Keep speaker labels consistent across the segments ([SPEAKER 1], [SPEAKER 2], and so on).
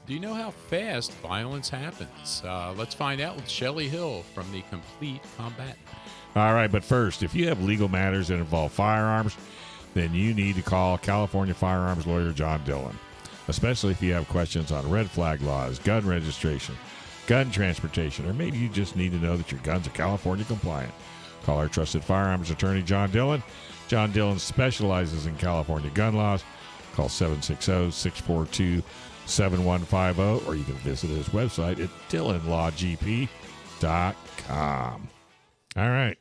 [SPEAKER 1] Do you know how fast violence happens? Let's find out with Shelley Hill from the Complete Combatant.
[SPEAKER 2] All right, but first, if you have legal matters that involve firearms, then you need to call California firearms lawyer John Dillon, especially if you have questions on red flag laws, gun registration, gun transportation, or maybe you just need to know that your guns are California compliant. Call our trusted firearms attorney, John Dillon. John Dillon specializes in California gun laws. Call 760-642-7150, or you can visit his website at DillonLawGP.com. All right.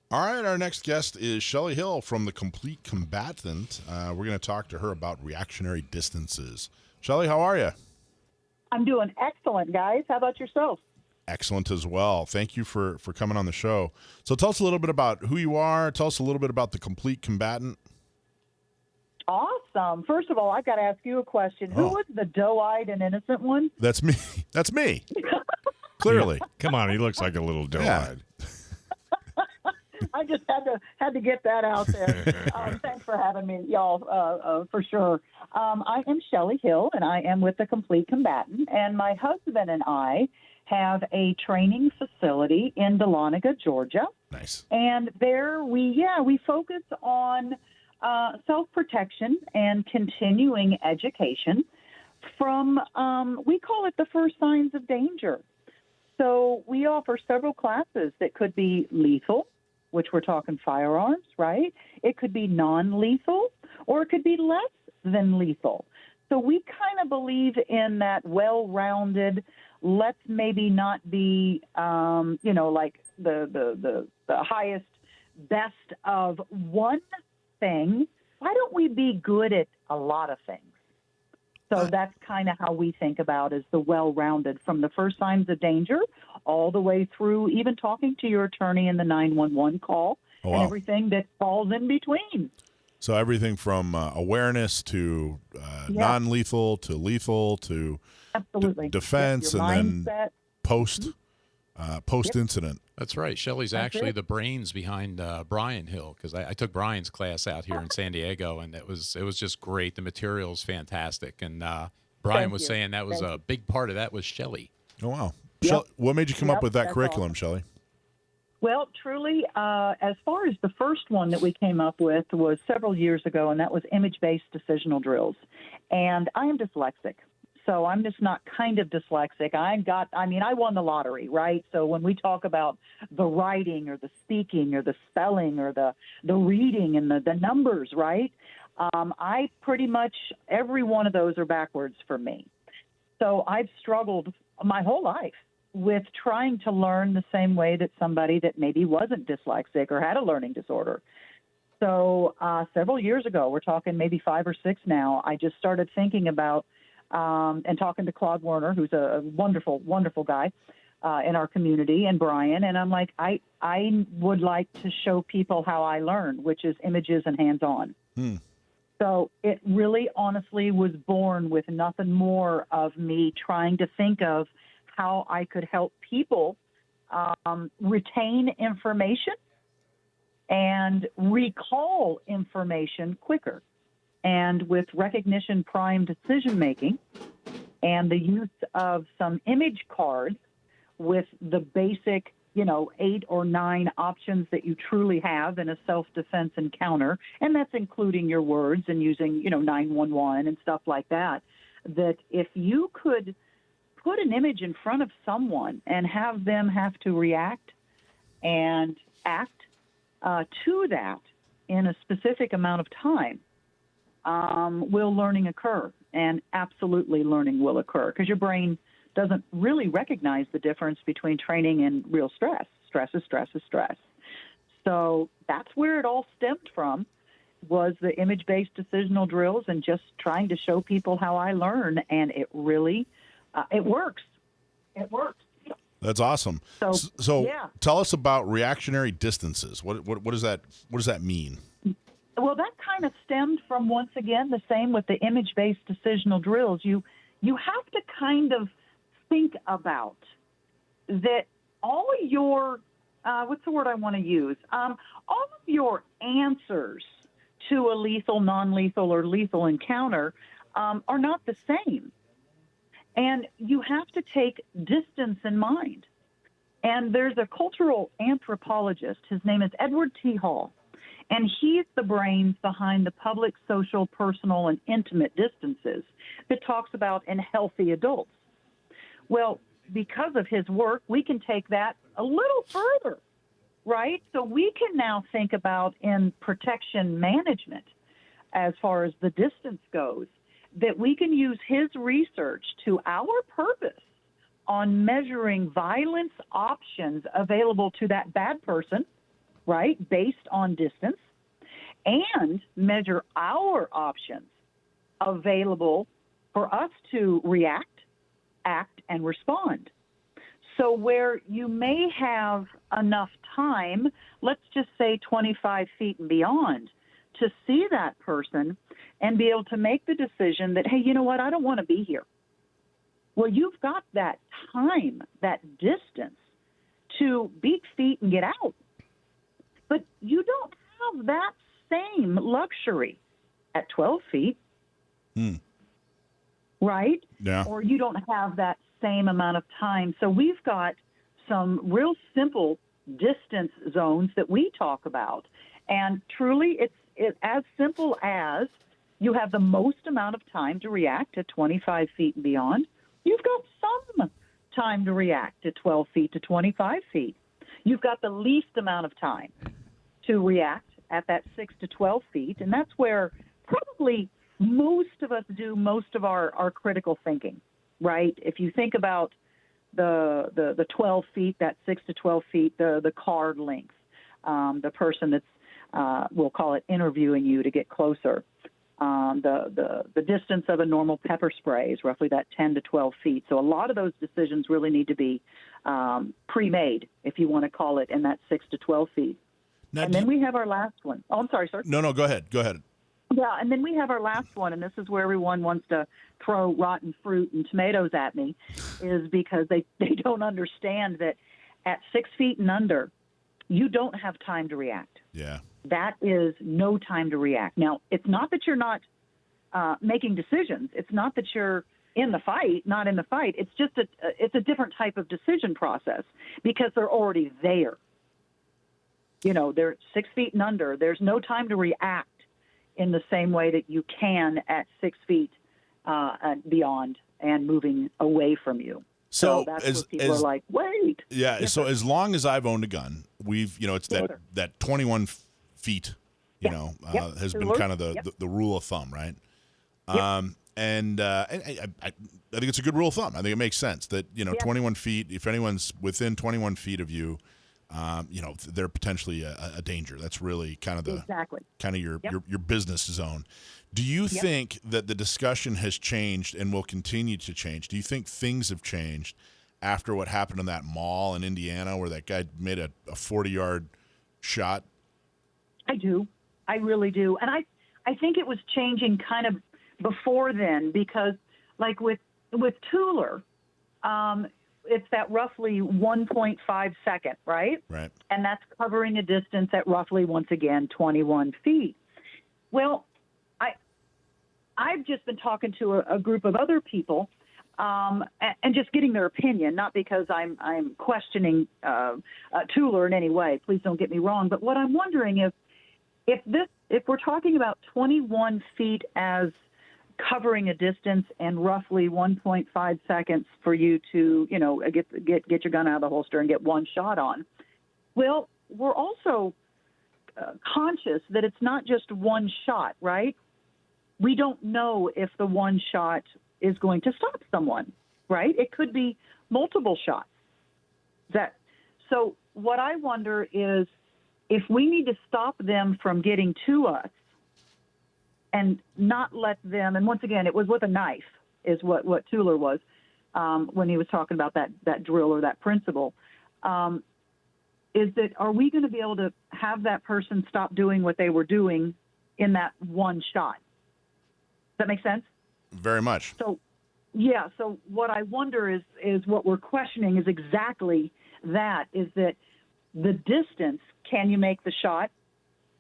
[SPEAKER 3] All right, our next guest is Shelley Hill from the Complete Combatant. We're going to talk to her about reactionary distances. Shelley, how are you?
[SPEAKER 4] I'm doing excellent, guys. How about yourself?
[SPEAKER 3] Excellent as well. Thank you for coming on the show. So tell us a little bit about who you are. Tell us a little bit about the Complete Combatant.
[SPEAKER 4] Awesome. First of all, I've got to ask you a question. Who was the doe-eyed and innocent one?
[SPEAKER 3] That's me. That's me. Clearly.
[SPEAKER 2] Come on, he looks like a little doe-eyed.
[SPEAKER 4] I just had to get that out there. Thanks for having me, y'all, for sure. I am Shelly Hill, and I am with the Complete Combatant, and my husband and I have a training facility in Dahlonega, Georgia.
[SPEAKER 3] Nice.
[SPEAKER 4] And there we focus on self-protection and continuing education from, we call it the first signs of danger. So we offer several classes that could be lethal, which we're talking firearms, right? It could be non-lethal, or it could be less than lethal. So we kind of believe in that well-rounded, let's maybe not be, like the highest, best of one thing. Why don't we be good at a lot of things? So that's kind of how we think about is the well-rounded, from the first signs of danger all the way through even talking to your attorney in the 911 call and everything that falls in between.
[SPEAKER 3] So everything from awareness to non-lethal to lethal to defense, and then post-incident.
[SPEAKER 1] That's right. Shelley's actually the brains behind Brian Hill, because I took Brian's class out here in San Diego, and it was just great. The material's fantastic. And Brian was saying that was a big part of that was Shelley.
[SPEAKER 3] Oh, wow. What made you come up with that curriculum, Shelley?
[SPEAKER 4] Well, truly, as far as the first one that we came up with was several years ago, and that was image-based decisional drills. And I am dyslexic. So I'm just not kind of dyslexic. I won the lottery, right? So when we talk about the writing or the speaking or the spelling or the reading and the numbers, right? I pretty much, every one of those are backwards for me. So I've struggled my whole life with trying to learn the same way that somebody that maybe wasn't dyslexic or had a learning disorder. So several years ago, we're talking maybe 5 or 6 now, I just started thinking about and talking to Claude Werner, who's a wonderful, wonderful guy in our community, and Brian. And I'm like, I would like to show people how I learn, which is images and hands-on. So it really honestly was born with nothing more of me trying to think of how I could help people retain information and recall information quicker. And with recognition prime decision making and the use of some image cards with the basic, 8 or 9 options that you truly have in a self-defense encounter, and that's including your words and using, 911 and stuff like that, that if you could put an image in front of someone and have them have to react and act to that in a specific amount of time, will learning occur? And absolutely learning will occur, because your brain doesn't really recognize the difference between training and real stress. Stress is stress is stress. So that's where it all stemmed from, was the image-based decisional drills and just trying to show people how I learn. And it really, it works. It works.
[SPEAKER 3] That's awesome. So tell us about reactionary distances. What does that mean?
[SPEAKER 4] Well, that kind of stemmed from, once again, the same with the image-based decisional drills. You have to kind of think about that all your, what's the word I want to use? All of your answers to a lethal, non-lethal, or lethal encounter are not the same. And you have to take distance in mind. And there's a cultural anthropologist. His name is Edward T. Hall. And he's the brains behind the public, social, personal, and intimate distances that talks about in healthy adults. Well, because of his work, we can take that a little further, right? So we can now think about in protection management, as far as the distance goes, that we can use his research to our purpose on measuring violence options available to that bad person, right, based on distance, and measure our options available for us to react, act, and respond. So where you may have enough time, let's just say 25 feet and beyond, to see that person and be able to make the decision that, hey, you know what, I don't want to be here. Well, you've got that time, that distance to beat feet and get out. But you don't have that same luxury at 12 feet, right?
[SPEAKER 3] Yeah.
[SPEAKER 4] Or you don't have that same amount of time. So we've got some real simple distance zones that we talk about. And truly, it's as simple as you have the most amount of time to react at 25 feet and beyond. You've got some time to react at 12 feet to 25 feet. You've got the least amount of time to react at that 6 to 12 feet. And that's where probably most of us do most of our critical thinking, right? If you think about the 12 feet, that 6 to 12 feet, the card length, the person that's, we'll call it interviewing you to get closer. The distance of a normal pepper spray is roughly that 10 to 12 feet. So a lot of those decisions really need to be pre-made, if you want to call it, in that 6 to 12 feet.
[SPEAKER 3] Now,
[SPEAKER 4] and then we have our last one. Oh, I'm sorry, sir.
[SPEAKER 3] No, go ahead. Go ahead.
[SPEAKER 4] Yeah, and then we have our last one, and this is where everyone wants to throw rotten fruit and tomatoes at me, is because they don't understand that at 6 feet and under, you don't have time to react.
[SPEAKER 3] Yeah.
[SPEAKER 4] That is no time to react. Now, it's not that you're not making decisions. It's not that you're in the fight, not in the fight. It's just it's a different type of decision process because they're already there. You know, they're 6 feet and under. There's no time to react in the same way that you can at 6 feet and beyond and moving away from you. So that's where people are like, wait.
[SPEAKER 3] Yeah. So as long as I've owned a gun, it's that 21 feet, has been kind of the rule of thumb, right? And I think it's a good rule of thumb. I think it makes sense that, 21 feet, if anyone's within 21 feet of you, they're potentially a danger. That's really kind of your business zone. Do you think that the discussion has changed and will continue to change? Do you think things have changed after what happened in that mall in Indiana where that guy made a 40-yard shot?
[SPEAKER 4] I do. I really do. And I think it was changing kind of before then because, like with Tuller, it's that roughly 1.5 second, right?
[SPEAKER 3] Right.
[SPEAKER 4] And that's covering a distance at roughly, once again, 21 feet. Well, I've just been talking to a group of other people and just getting their opinion, not because I'm questioning Tuller in any way. Please don't get me wrong. But what I'm wondering if we're talking about 21 feet as covering a distance and roughly 1.5 seconds for you to, get your gun out of the holster and get one shot on. Well, we're also conscious that it's not just one shot, right? We don't know if the one shot is going to stop someone, right? It could be multiple shots. So what I wonder is if we need to stop them from getting to us, and not let them, and once again, it was with a knife, is what Tuller was when he was talking about that drill or that principle, is that are we going to be able to have that person stop doing what they were doing in that one shot? Does that make sense?
[SPEAKER 3] Very much.
[SPEAKER 4] So what I wonder is what we're questioning is exactly that, is that the distance, can you make the shot?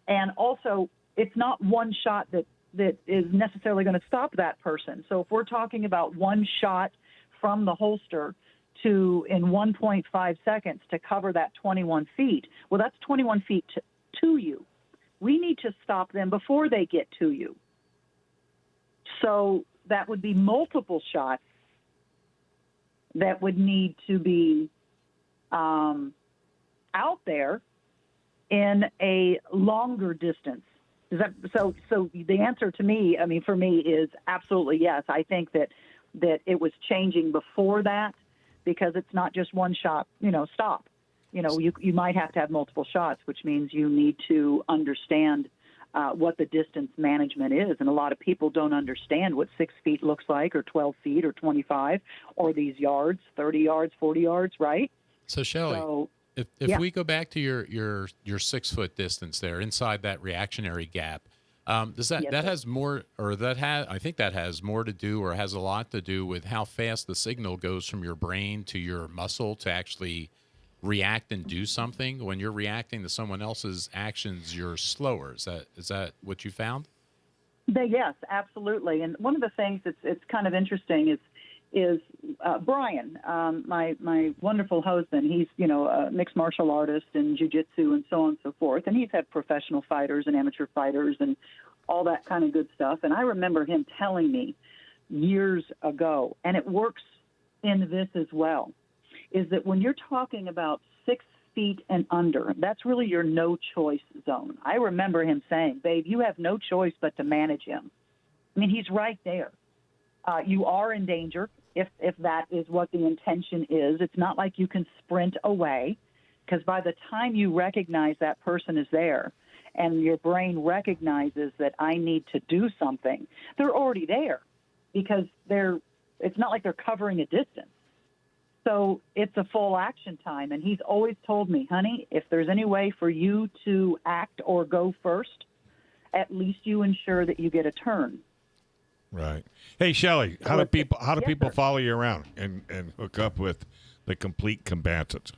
[SPEAKER 4] And also, it's not one shot that is necessarily going to stop that person. So if we're talking about one shot from the holster to in 1.5 seconds to cover that 21 feet. Well, that's 21 feet to you. We need to stop them before they get to you. So that would be multiple shots that would need to be out there in a longer distance. Is that so the answer to me, I mean, for me, is absolutely yes. I think that it was changing before that, because it's not just one shot, stop. You might have to have multiple shots, which means you need to understand what the distance management is. And a lot of people don't understand what 6 feet looks like, or 12 feet, or 25, or these yards, 30 yards, 40 yards, right?
[SPEAKER 1] So, Shelley, if we go back to your 6 foot distance there inside that reactionary gap, does that has more, or I think that has more to do, or has a lot to do with how fast the signal goes from your brain to your muscle to actually react and do something. When you're reacting to someone else's actions, you're slower. Is that what you found?
[SPEAKER 4] Yes, absolutely. And one of the things it's kind of interesting is Brian, my wonderful husband. He's a mixed martial artist and jiu-jitsu and so on and so forth. And he's had professional fighters and amateur fighters and all that kind of good stuff. And I remember him telling me years ago, and it works in this as well, is that when you're talking about 6 feet and under, that's really your no choice zone. I remember him saying, babe, you have no choice but to manage him. I mean, he's right there. You are in danger if that is what the intention is. It's not like you can sprint away, because by the time you recognize that person is there and your brain recognizes that I need to do something, they're already there, because it's not like they're covering a distance. So it's a full action time. And he's always told me, honey, if there's any way for you to act or go first, at least you ensure that you get a turn.
[SPEAKER 2] Right. Hey, Shelley, how do people follow you around and hook up with the Complete Combatant?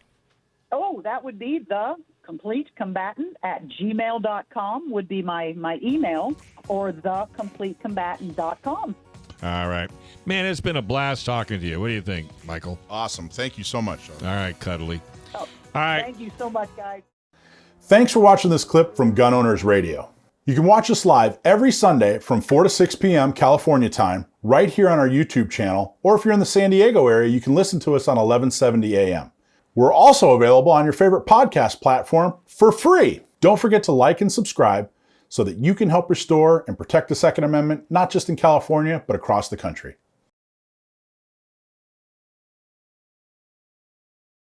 [SPEAKER 4] Oh, that would be the Complete Combatant at gmail.com would be my email, or thecompletecombatant.com.
[SPEAKER 2] All right. Man, it's been a blast talking to you. What do you think, Michael?
[SPEAKER 3] Awesome. Thank you so much.
[SPEAKER 2] All right, Cuddly.
[SPEAKER 4] Oh,
[SPEAKER 2] all right.
[SPEAKER 4] Thank you so much, guys.
[SPEAKER 5] Thanks for watching this clip from Gun Owners Radio. You can watch us live every Sunday from 4 to 6 p.m. California time, right here on our YouTube channel, or if you're in the San Diego area, you can listen to us on 1170 a.m. We're also available on your favorite podcast platform for free. Don't forget to like and subscribe so that you can help restore and protect the Second Amendment, not just in California, but across the country.